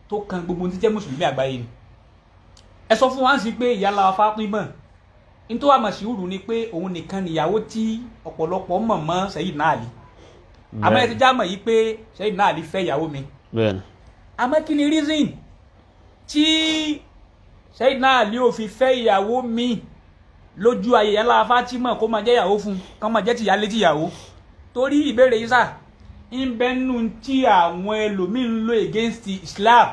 tó kan gbogbo tí jẹ́ mùsùlùmí àgbáyé ni ẹ sọ fún wa sí pé ìyá ńlá wa Fátímà ní tó wà màṣíhùrù ni pé òun nìkan nìyàwó tí ọ̀pọ̀lọpọ̀ mọ̀ mọ́ Sayyidina Ali àmọ́ ẹ ti já mọ̀ yìí pé Sayyidina Ali fẹ́ ìyàwó mi àmọ́ kí ni reason tí Sayyidina Ali ò fi fẹ́ ìyàwó mi lójú ayé ìyá ńlá Fátímà kó máa jẹ́ ìyàwó fún kán máa jẹ́ tìyálé tìyàwó torí ìbéèrè yìí sà ń bẹnu tí àwọn ẹlòmíì ń lò against Islam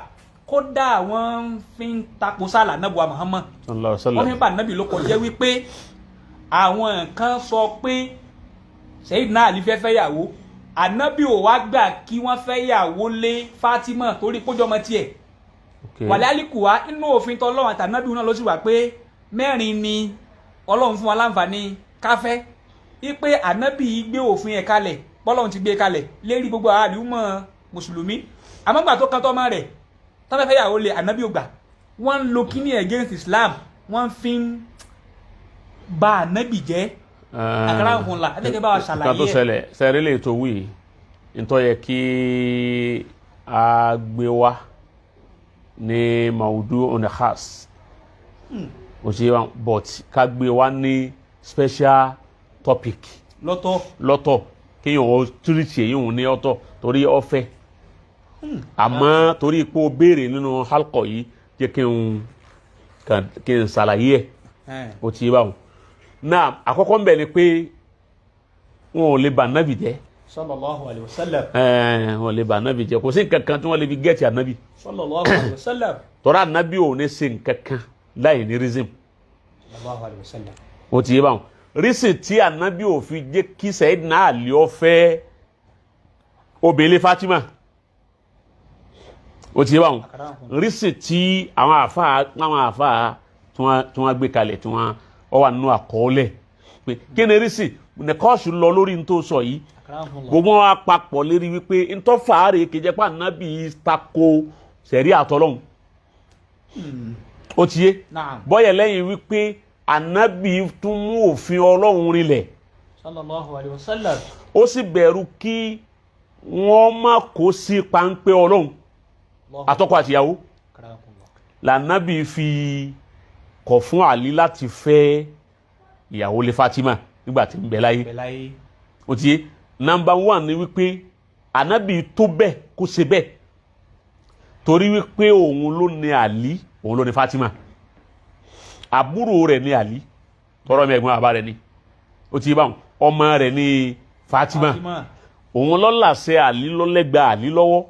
kódà wọ́n fi ń takò sálà nàbùwà Muhammad wọ́n fi ń pa nàbì ló kọjá wípé àwọn kan sọ pé Sayyidina Ali fẹ́ fẹ́ yàwó ànábì ò wá gbà kí wọ́n fẹ́ yàwó lé Fátímà torí kójọ́ ọmọ tiẹ̀ wàlẹ́ àlìkùwá inú òfin tọ́lọ́run àtànábì náà ló sì wà pé mẹ́rin ni Ọlọ́run fún wa láǹfààní káfẹ́ wípé ànábì gbé òfin ẹ̀ kalẹ̀ bọ́lọ́run ti gbé kalẹ̀ lérí gbogbo àdúmọ̀ mùsùlùmí àmọ́gbà tó kan tọ́mọ rẹ̀ tọ́fẹ́fẹ́ yàwó lé ànábì ò gbà wọ́n ń lo kíní against Islam wọ́n fi ń ba ànábì jẹ́ àkàrà òhunla ẹ̀dẹ́gẹ́ bá wa ṣàlàyé ẹ̀. kan tó ṣẹlẹ̀ sẹ́rí lè tó wí nítorí yẹ kí a gbé wá ní maudu onekhas o ṣe wọn but ká gbé wá ní special topic lọ́tọ̀ kéèyàn ó tírìtì èyí òun ní ọ̀tọ̀ torí ọ̀fẹ́ àmọ́ torí pé o béèrè nínú halkọ yìí jẹ́ kí n ṣàlàyé ẹ̀ o ti bá wọn náà àkọ́kọ́ ń bẹ̀ ni pé wọn ò lè bà nábì jẹ́ sallallahu alaihi wasallam wọn lè bà nábì jẹ́ kò sí nǹkan kan tí wọ́n lè fi gẹ́ẹ̀tì ànábì sallallahu alaihi wasallam tọ́ra ànábì ò ní ṣe nǹkan kan láì ní rízìm sallallahu alaihi wasallam o ti bá wọn rísì tí ànábì ò fi jẹ́ kí Sayyidina Ali ó fẹ́ obìnrin Fatima o ti bá wọn rísì tí àwọn àfáà tí wọ́n gbé kalẹ̀ tí wọ́n wà nínú àkọọ́lẹ̀ pé kí ni rísì nìkọ́ọ̀sù lọ lórí ní tó sọ yìí gbogbo wọn apapọ̀ lérí wípé ń tọ́ fàárẹ̀ kejì pé ànábì tako sẹ̀rí àtọ́lọ́hún ó ti yé bọ́yẹ̀ lẹ́yìn wípé ànábì tún mú òfin ọlọ́run rinlẹ̀ sallallahu alaihi wasallam ó sì bẹ̀rù kí wọ́n má kó sí páńpẹ́ ọlọ́run àtọkọ àtìyàwó lànábì fi kọ̀ fún Àlí láti fẹ́ ìyàwó lé Fatima nígbà tí ń bẹ láyé ó ti yé number one ni wípé ànábì tó bẹ́ẹ̀ kó ṣe bẹ́ẹ̀ torí wípé òun ló ní Àlí òun ló ní Fatima àbúrò rẹ̀ ní Àlí tọrọ mi ẹ̀gbọ́n bàbá rẹ̀ ni ó ti yé báwọn ọmọ rẹ̀ ní Fatima òun ló láṣẹ Àlí ló lẹ́gba Àlí lọ́wọ́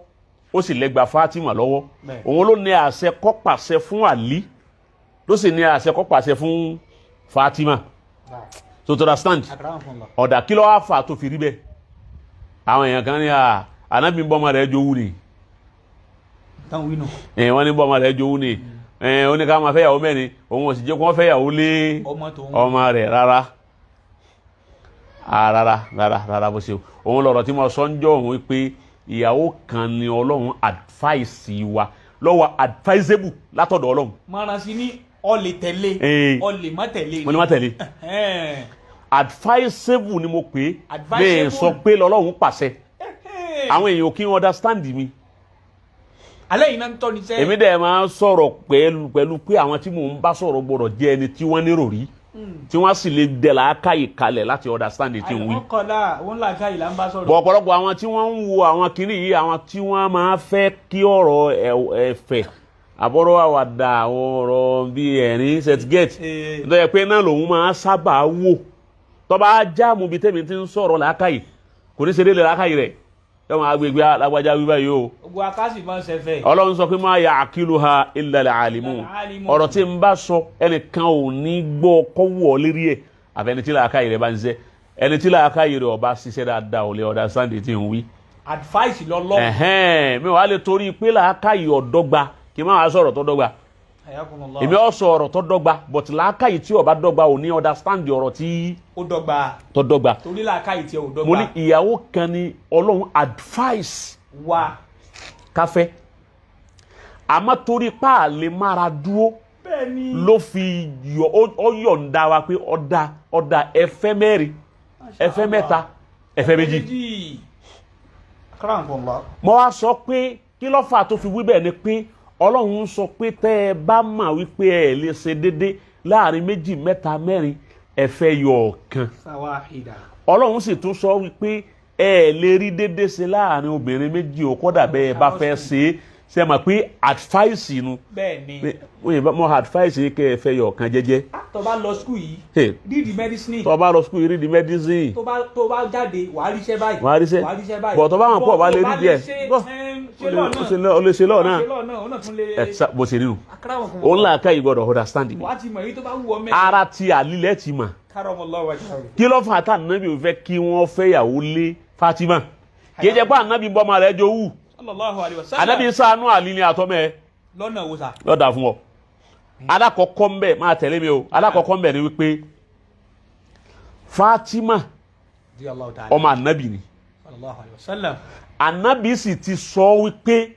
ó sì lẹ́gba Fatima lọ́wọ́ òun ló ní àṣẹ kó pàṣẹ fún Àlí ló sì ní àṣẹ kó pàṣẹ fún Fatima so to understand ọ̀dà kí ló wá fà tó fi rí bẹ́ẹ̀ àwọn èèyàn kan ní ànábì ń bọ́ ọmọ rẹ̀ jowú ni wọ́n ní bọ́ ọmọ rẹ̀ jowú ni ó ní ká máa fẹ́yàwó mẹ́rin òun ò sì jẹ́ kó wọ́n fẹ́yàwó lé ọmọ rẹ̀ rárá bó ṣe òun lọ̀rọ̀ tí mo sọ ń jọ òun pé ìyàwó kan ni Ọlọ́run advice wa lọ́wọ́ advisable látọ̀dọ̀ Ọlọ́run. mọ̀ràn sí ní ọ̀lẹ̀ tẹ̀lé ọ̀lẹ̀ má tẹ̀lé. mo ní má tẹ̀lé advisable ni mo pè é bẹ́ẹ̀ sọ pé lọ́lọ́run pàṣẹ àwọn èèyàn kì í understand mi. alẹ́ yìí náà ń tọ́ ni sẹ́yìn. èmi dẹ̀ máa ń sọ̀rọ̀ pẹ̀lú pé àwọn tí mò ń bá sọ̀rọ̀ gbọ́dọ̀ jẹ́ ẹni tí wọ́n nírò rí tí wọ́n sì lè dẹ̀ làákàyè kalẹ̀ láti understand tí ń wí. àwọn kọlá òun làákàyè là ń bá sọ̀rọ̀. bọ̀ ọ̀pọ̀lọpọ̀ àwọn tí wọ́n ń wo àwọn kinní yìí àwọn tí wọ́n máa fẹ́ kí ọ̀rọ̀ ẹ̀fẹ̀ àbọ̀rọ̀ àwàdà ọ̀rọ̀ bíi ẹ̀rín setgate nítorí pé náà lòun máa sábà wò tọ́ba jáàmù bíi tẹ́mi ti ń sọ̀rọ̀ làákàyè kò ní ṣe délé làákàyè rẹ̀ yọ máa gbégbé alágbájá wíwá yìí o. ogun akásì máa ń ṣẹfẹ̀. Ọlọ́run sọ pé máa ya'qiluha illa al-alimun ọ̀rọ̀ tí n bá sọ ẹnìkan ò ní gbọ́ kọ́wọ́ lérí ẹ̀ àfẹni tí làákàyè rẹ̀ bá ń ṣe ẹni tí làákàyè rẹ̀ ọba ṣiṣẹ́ dáadáa ò lè ọ̀dà sáǹdì tí ń wí. advice lọ́lọ́. mi wàá lè torí pé làákàyè ọ̀dọ́gba kí n má wàá sọ̀rọ̀ tó dọ́gba. èmi ọ̀ sọ̀rọ̀ tó dọ́gba but làákàyè tí ọba dọ́gba ò ní understand ọ̀rọ̀ tí ó dọ́gba tó dọ́gba. torí làákàyè tí ò dọ́gba. mo ní ìyàwó kan ní Ọlọ́run advice wa káfẹ́ àmọ́ torí pa àlè mára dúró ló fi yọ̀ǹda wa pé ọ̀dà ẹ̀fẹ́ mẹ́rin ẹ̀fẹ́ mẹ́ta ẹ̀fẹ́ méjì. mo wá sọ pé kí ló fà tó fi wí bẹ́ẹ̀ ni pé Ọlọ́run sọ pé tẹ́ ẹ bá mà wípé ẹ lè ṣe déédé láàrin méjì mẹ́ta mẹ́rin ẹ fẹ́ yọ ọ̀kan fawahida. Ọlọ́run sì tún sọ wípé ẹ lè rí déédé ṣe láàrin obìnrin méjì ò kódà bẹ́ẹ̀ bá fẹ́ ṣe ṣe mọ̀ pé advice nu bẹ́ẹ̀ni mo advice yìí kẹ́ ẹ fẹ́ yọ ọ̀kan jẹ́jẹ́. tó bá lọ school yìí read the medicine. tó bá lọ school yìí read the medicine. tó bá jáde wàá ríṣẹ́ báyìí. wàá ríṣẹ́ bọ̀ tó bá wọn pọ̀ bá lè rí díẹ̀ o lè ṣe lọ́ọ̀ náà bó ṣe nínú òun là ká ìgbọ́dọ̀ understand mi. ara ti àlílẹ̀ ti mà kí ló fà tá ànábì ò fẹ́ kí wọ́n fẹ́ yàwó lé Fatima kì í jẹ́ pé ànábì bọ́ ọmọ rẹ̀ jowú ànábì ṣàánú àlí ni àtọ́mẹ́ lọ́nà wo sà. lọ́dà fún ọ alákọ̀ọ́kọ́ ń bẹ̀ máa tẹ̀lé mi o alákọ̀ọ́kọ́ ń bẹ̀ ni wípé Fatima ọmọ ànábì ni ànábì sì ti sọ wípé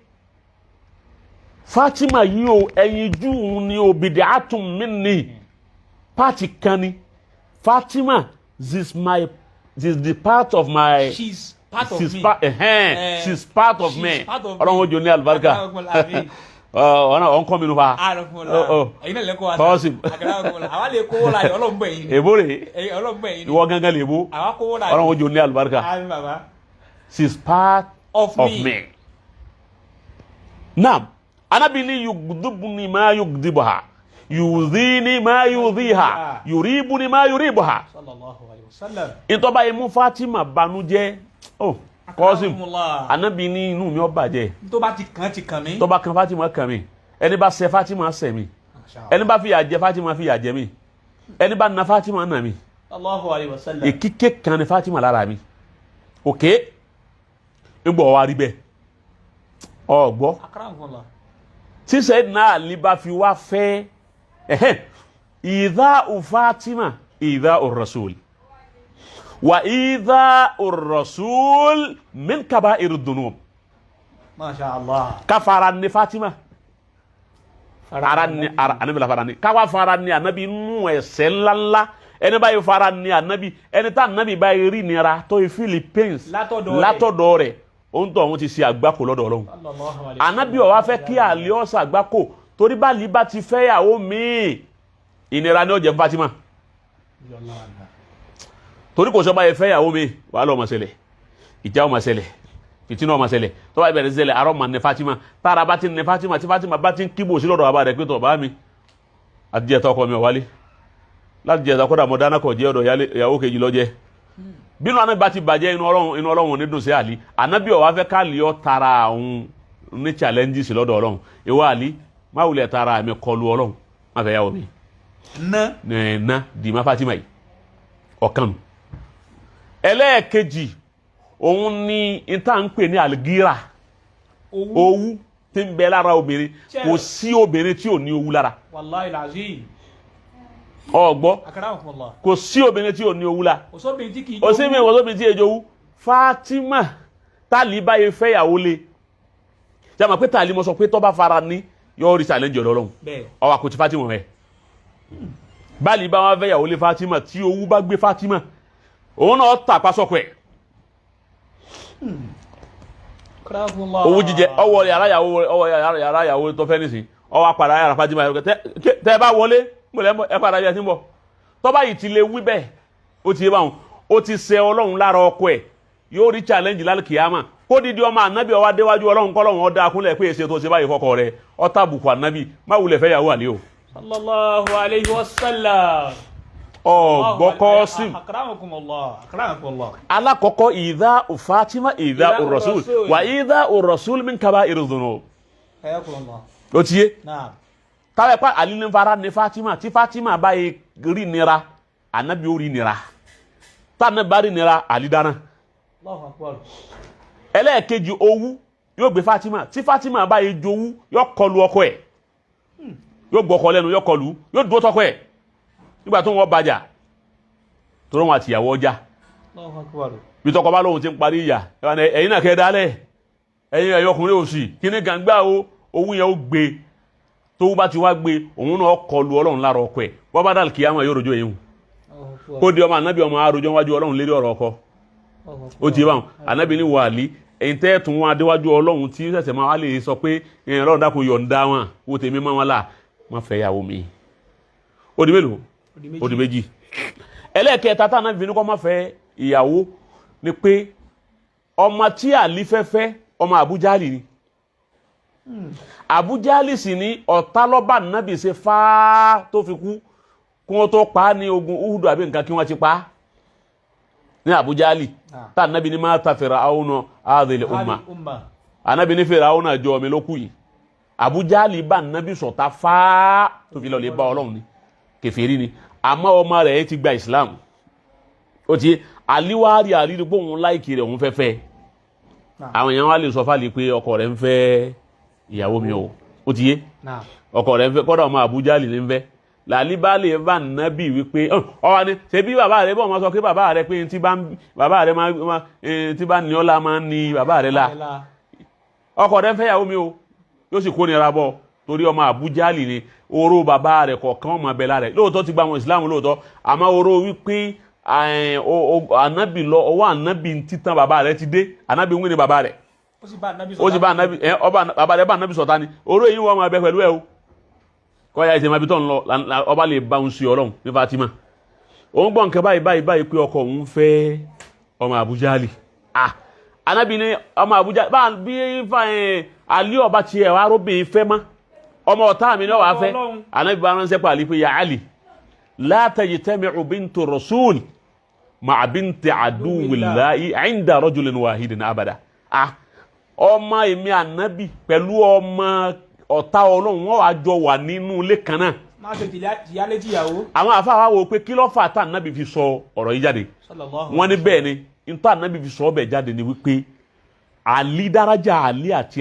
Fatima yìí o ẹ̀yin júù ni o bid'atun minni pàtì kan ni Fatima this is the part of my. She's part of me. She's part of me. Ọlọ́run ojú ní àlùbáríkà ọ̀n kọ́ mi nù fa. ẹ̀yin náà lẹ́kọ̀ọ́ tọ́sí. àwa lè kówó la yìí ọlọ́run bẹ̀ yín. èbó rè ọlọ́run bẹ̀ yín. ìwọ gángan lè bó. àwa kówó la yìí. Ọlọ́run ojú ní àlùbáríkà. She's part of me. Naam Ànábì ní yugdibuni ma yugdibuha yudhini ma yudhiha yuribuni ma yuribuha. Sallallahu alayhi wa sallam. ìtọ́ba yìí mú Fatima banújẹ́ Kọ́sìm Ànábì ní inú mi ó bàjẹ́. tó bá ti kàn mí. tó bá kan Fatima kàn mí ẹni bá ṣẹ̀ Fatima ṣẹ̀ mí ẹni bá fìyà jẹ Fatima fìyà jẹ mí ẹni bá na Fatima nà mí. Allahu alayhi wa sallam. èkíkè kan ní Fatima lára mi òkè ń gbọ́ wa rí bẹ́ẹ̀ ọ gbọ́ tí Sayyidina Ali bá fi wá fẹ́ ìdá ò Fatima ìdá ò Rasul wa idha ar-rasul min kaba'ir ad-dunub. Masha Allah. Kafara ni Fatima. Anabi la fara ni. Kawa fara ni Anabi nú ẹ̀ṣẹ̀ ńláńlá. Ẹni báyìí fara ni Anabi. Ẹni tá Anabi báyìí rí nira tó Philippines. Látọ̀dọ̀ rẹ̀. Ohun tó àwọn ti ṣe àgbákò lọ́dọ̀ Ọlọ́run. Anabi ó wá fẹ́ kí Ali ó ṣe àgbákò torí bá li bá ti fẹ́ yàwó mi. Ìnira ni ó jẹ́ Fatima. Torí kò sọ báyìí fẹ́ yàwó mi wà lọ́ máa ṣẹlẹ̀ ìjà ó máa ṣẹlẹ̀ ìtinú ó máa ṣẹlẹ̀ tó bá bẹ̀rẹ̀ ṣẹlẹ̀ àrọ́ máa ní Fatima tára bá ti ní Fatima tí Fatima bá ti ń kíbò sí lọ́dọ̀ bàbá rẹ̀ pé tọ̀ bá mi àti jẹ́ tọkọ mi ò wálé láti jẹ́ tọkọ dàmọ́ dáná kọ̀ jẹ́ ọ̀dọ̀ ìyàwó kejì lọ́jẹ́ bínú Ànábì bá ti bàjẹ́ inú Ọlọ́run ní dùn sí Àlí Ànábì ó wá fẹ́ ká lè ọ́ tara àwọn ní challenges lọ́dọ̀ Ọlọ́run ìwọ Àlí má wulẹ̀ tara mi kọlu Ọlọ́run má fẹ́ yàwó mi na dì má Fatima yìí ọ̀kan ẹlẹ́ẹ̀kejì òun ni ìta ń pè ní algira owú tí ń bẹ lára obìnrin kò sí obìnrin tí ò ní owú lára wallahi lazim ọgbọ́ akramakumullah kò sí obìnrin tí ò ní owú lára òsóbìnrin tí kì í jowú Fatima tàlí báyìí fẹ́yàwó lé jama pé tàlí mọ́ sọ pé tọ́ bá fara ní yóò rí challenge Ọlọ́run ọwà kò ti Fatima rẹ̀ báyìí bá wọn fẹ́yàwó lé Fatima tí owú bá gbé Fatima òun náà tàpá sọ́kọ̀ ẹ̀ owó jíjẹ ọwọ́ yàrá ìyàwó tó fẹ́ nìsín ọwọ́ apàdà yàrá Fatima tẹ́ bá wọlé ẹ padà bí ẹ ti ń bọ̀ tọ́ba yìí ti lè wí bẹ́ẹ̀ ó ti yé báwọn ó ti ṣe Ọlọ́run lára ọkọ ẹ̀ yóò rí challenge lálùkìyàmà kó dídí ọmọ ànábì ọwá déwájú Ọlọ́run kọ́lọ́run ọdá akúnlẹ̀ pé èsè tó ṣe báyìí fọkọ rẹ̀ ọta bùkù ànábì má wulẹ̀ fẹ́ yàwó Àlí o. sallallahu alayhi wa sallam. Kọ́sìm alákọ̀ọ́kọ́ ìdá Fatima ìdá Rasul wà ìdá Rasul min kaba'ir dhunub. ó ti yé káwẹ́ pa Àlí ní fara ní Fatima tí Fatima báyìí rí nira ànábì ó rí nira tá ànábì bá rí nira Àlí dáná. ẹlẹ́ẹ̀kejì owú yóò gbé Fatima tí Fatima báyìí jowú yóò kọlu ọkọ ẹ̀ yóò gbọ́kọ lẹ́nu yóò kọlu yóò dúró tọkọ ẹ̀ nígbà tó wọ́n bàjá tó rán wọn àti ìyàwó ọjà bí tọkọ bá lóhun ti ń parí ìyà ẹ̀yin náà kẹ́ dálẹ̀ ẹ̀yin ẹ̀yọkùnrin òsì kí ní gàngbà owó yẹn ó gbé tó bá ti wá gbé òun náà kọlu Ọlọ́run lára ọkọ ẹ̀ wọ́n bá dàlù kíyàmọ̀ yóò rojọ́ yẹn kó di ọmọ ànábì ọmọ àròjọ́ wájú Ọlọ́run lérí ọ̀rọ̀ ọkọ ó ti báwọn ànábì ní wà Àlí ẹ̀yin tẹ́ tún wọn adéwájú ọlọ́run tí ṣẹ̀ṣẹ̀ máa wá lè sọ pé ẹ̀yin ọlọ́run dákun yọ̀ǹda wọn wo tèmi mọ́ wọn là má fẹ́ ìyàwó mi. ó di mélòó ó di méjì. ẹlẹ́ẹ̀kẹta tá ànábì fi ní kó má fẹ́ ìyàwó ni pé ọmọ tí Àlí fẹ́ ọmọ Àbújálì ni. Àbújálì sì ní ọ̀tá lọ́ba ànábì ṣe fáá tó fi kú kí wọ́n tó pa á ní ogun Uhudu àbí nǹkan kí wọ́n ti pa á ní Àbújálì tá ànábì ní máa ta Fìràáúnà hadhihi umma ànábì ní Fìràáúnà jọ mi ló kù yìí. Àbújálì bá ànábì ṣọ̀tá fáá tó fi lọ lè bá Ọlọ́run ni kèfèrí ni àmọ́ ọmọ rẹ̀ ti gba Islam. ó ti àlíwárí àrírí pé òun láìkì rẹ̀ òun fẹ́fẹ́ àwọn èèyàn wá lè sọ fáàlì pé ọkọ rẹ̀ ń fẹ́ ìyàwó mi o ó ti yé ọkọ rẹ̀ ń fẹ́ kọ́dọ̀ ọmọ Àbújálì ní ń fẹ́ làlíbálẹ̀ bá nàbì wípé ọwọ́ ni ṣe bí bàbá rẹ̀ bọ̀ wọ́n sọ pé bàbá rẹ̀ pé bàbá rẹ̀ tí bá ní ọlá máa ń ní bàbá rẹ̀ la ọkọ rẹ̀ ń fẹ́ ìyàwó mi o yóò sì kó nira bọ̀ torí ọmọ Àbújálì ni oró bàbá rẹ̀ kọ̀ọ̀kan ọmọ abẹ́lá rẹ̀ lóòótọ́ ti gba àwọn ìsìláàmù lóòótọ́ àmọ́ oró wípé ànábì lọ ọwọ́ ànábì títan bàbá rẹ̀ ti dé ànábì ń wí ni bàbá rẹ̀ ó sì bá ànábì bàbá rẹ̀ bá ànábì ṣọ̀tá ni oró èyí wọ́n máa bẹ pẹ̀lú ẹ̀ o kọ́ ya ìṣẹ̀mọ̀ abitọ́ ń lọ ọba lè bá ń sí Ọlọ́run ní Fatima òun gbọ́ nǹkan báyìí pé ọkọ òun fẹ́ ọmọ Àbújálì ànábì ní ọmọ Àbújálì bá bí Àlí ọba tiẹ̀ wá róbìn fẹ́ mọ́ ọmọ ọ̀tá mi ní ọwà fẹ́ ànábì bá ránṣẹ́ pàlí pé ya Ali la tajtami'u bintu rasul ma'a binti aduwwillahi 'inda rajulin wahidin abada ọmọ èmi ànábì pẹ̀lú ọmọ ọ̀tá Ọlọ́run wọ́n wá jọ wà nínú ilé kan náà. máa ṣe tìyálé tìyàwó. àwọn àfáà wá wò pé kí ló fà tá ànábì fi sọ ọ̀rọ̀ yìí jáde wọ́n ní bẹ́ẹ̀ ni nítorí ànábì fi sọ ọbẹ̀ jáde ni wípé Àlí dárájà Àlí àti